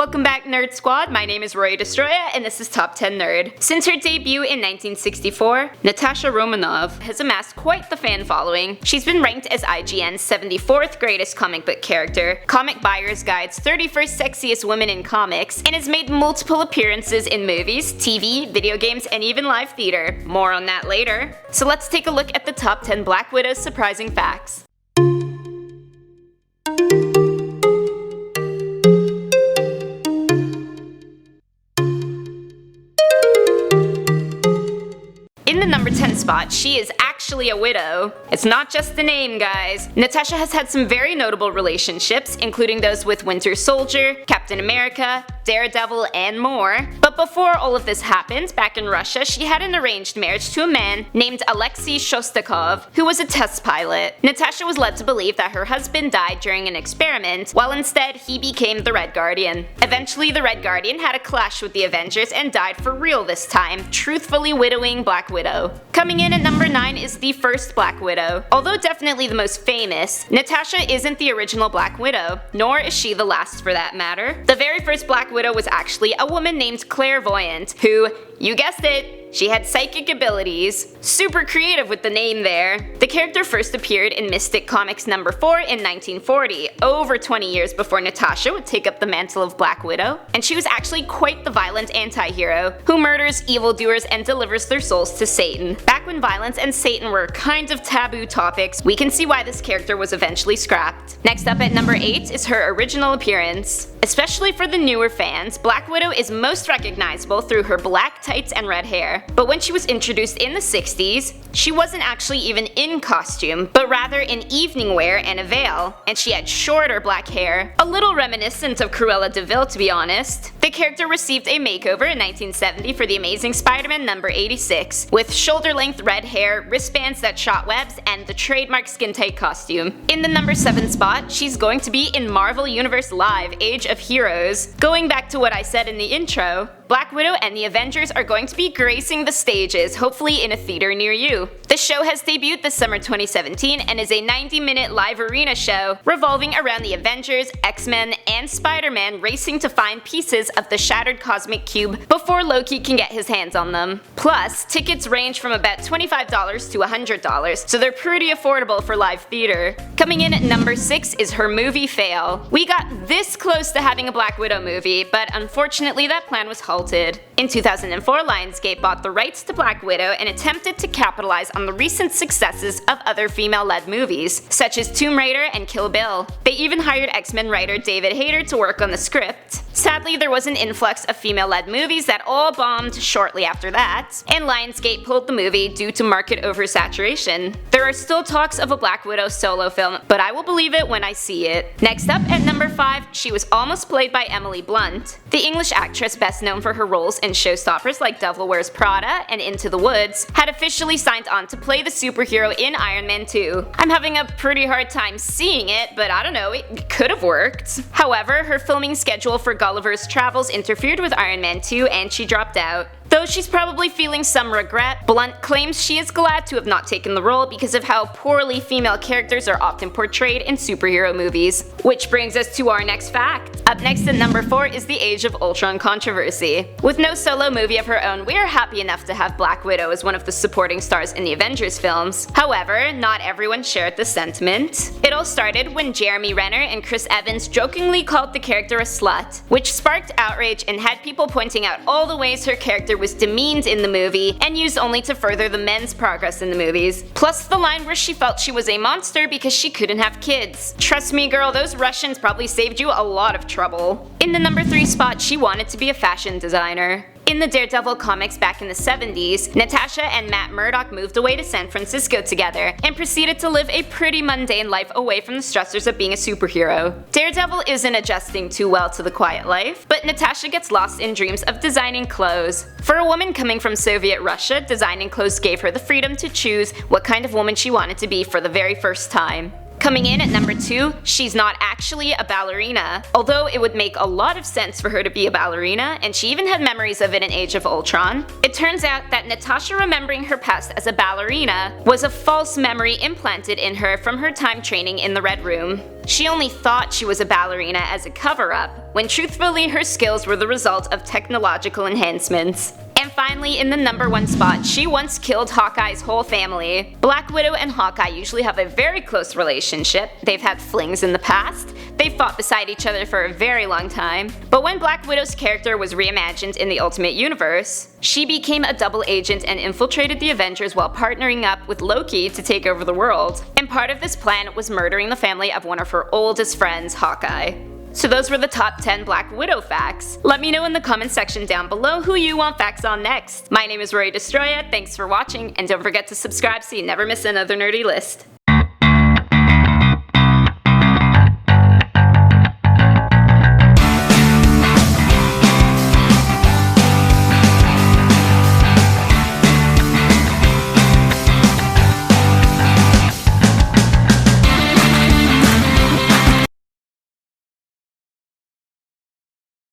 Welcome back, Nerd Squad. My name is Roy Destroya, and this is Top 10 Nerd. Since her debut in 1964, Natasha Romanova has amassed quite the fan following. She's been ranked as IGN's 74th greatest comic book character, Comic Buyer's Guide's 31st sexiest women in comics, and has made multiple appearances in movies, TV, video games, and even live theater. More on that later. So let's take a look at the top 10 Black Widow's surprising facts. In the number 10 spot, she is actually a widow. It's not just the name, guys. Natasha has had some very notable relationships, including those with Winter Soldier, Captain America, Daredevil, and more. But before all of this happened, back in Russia, she had an arranged marriage to a man named Alexei Shostakov, who was a test pilot. Natasha was led to believe that her husband died during an experiment, while instead he became the Red Guardian. Eventually, the Red Guardian had a clash with the Avengers and died for real this time, truthfully widowing Black Widow. Coming in at number 9 is the first Black Widow. Although definitely the most famous, Natasha isn't the original Black Widow, nor is she the last for that matter. The very first Black Widow was actually a woman named Clairvoyant, who, you guessed it, she had psychic abilities. Super creative with the name there. The character first appeared in Mystic Comics number 4 in 1940, over 20 years before Natasha would take up the mantle of Black Widow, and she was actually quite the violent anti-hero, who murders evildoers and delivers their souls to Satan. Back when violence and Satan were kind of taboo topics, we can see why this character was eventually scrapped. Next up at number 8 is her original appearance. Especially for the newer fans, Black Widow is most recognizable through her black tights and red hair. But when she was introduced in the 60s, she wasn't actually even in costume, but rather in evening wear and a veil, and she had shorter black hair, a little reminiscent of Cruella de Vil to be honest. The character received a makeover in 1970 for The Amazing Spider-Man number 86, with shoulder-length red hair, wristbands that shot webs, and the trademark skin-tight costume. In the number 7 spot, she's going to be in Marvel Universe Live Age of Heroes. Going back to what I said in the intro, Black Widow and the Avengers are going to be gracing the stages, hopefully in a theater near you. The show has debuted this summer 2017 and is a 90-minute live arena show revolving around the Avengers, X-Men, and Spider-Man racing to find pieces of the shattered cosmic cube before Loki can get his hands on them. Plus, tickets range from about $25 to $100, so they're pretty affordable for live theater. Coming in at number 6 is her movie fail. We got this close to having a Black Widow movie, but unfortunately that plan was halted. In 2004, Lionsgate bought the rights to Black Widow and attempted to capitalize on the recent successes of other female-led movies, such as Tomb Raider and Kill Bill. They even hired X-Men writer David Hayter to work on the script. Sadly, there was an influx of female-led movies that all bombed shortly after that, and Lionsgate pulled the movie due to market oversaturation. There are still talks of a Black Widow solo film, but I will believe it when I see it. Next up, at number 5, she was almost played by Emily Blunt. The English actress best known for her roles in showstoppers like Devil Wears Prada and Into the Woods, had officially signed on to play the superhero in Iron Man 2. I'm having a pretty hard time seeing it, but I don't know, it could have worked. However, her filming schedule for Gulliver's Travels interfered with Iron Man 2 and she dropped out. Though she's probably feeling some regret, Blunt claims she is glad to have not taken the role because of how poorly female characters are often portrayed in superhero movies. Which brings us to our next fact. Up next at number 4 is the Age of Ultron controversy. With no solo movie of her own, we are happy enough to have Black Widow as one of the supporting stars in the Avengers films. However, not everyone shared the sentiment. It all started when Jeremy Renner and Chris Evans jokingly called the character a slut, which sparked outrage and had people pointing out all the ways her character was demeaned in the movie and used only to further the men's progress in the movies. Plus the line where she felt she was a monster because she couldn't have kids. Trust me girl, those Russians probably saved you a lot of trouble. In the number 3 spot, she wanted to be a fashion designer. In the Daredevil comics back in the 70s, Natasha and Matt Murdock moved away to San Francisco together and proceeded to live a pretty mundane life away from the stressors of being a superhero. Daredevil isn't adjusting too well to the quiet life, but Natasha gets lost in dreams of designing clothes. For a woman coming from Soviet Russia, designing clothes gave her the freedom to choose what kind of woman she wanted to be for the very first time. Coming in at number 2, she's not actually a ballerina, although it would make a lot of sense for her to be a ballerina, and she even had memories of it in Age of Ultron. It turns out that Natasha remembering her past as a ballerina was a false memory implanted in her from her time training in the Red Room. She only thought she was a ballerina as a cover-up, when truthfully her skills were the result of technological enhancements. And finally, in the number 1 spot, she once killed Hawkeye's whole family. Black Widow and Hawkeye usually have a very close relationship. They've had flings in the past. They've fought beside each other for a very long time. But when Black Widow's character was reimagined in the Ultimate Universe, she became a double agent and infiltrated the Avengers while partnering up with Loki to take over the world. And part of this plan was murdering the family of one of her oldest friends, Hawkeye. So those were the top 10 Black Widow facts. Let me know in the comment section down below who you want facts on next. My name is Rory Destroya, thanks for watching, and don't forget to subscribe so you never miss another nerdy list.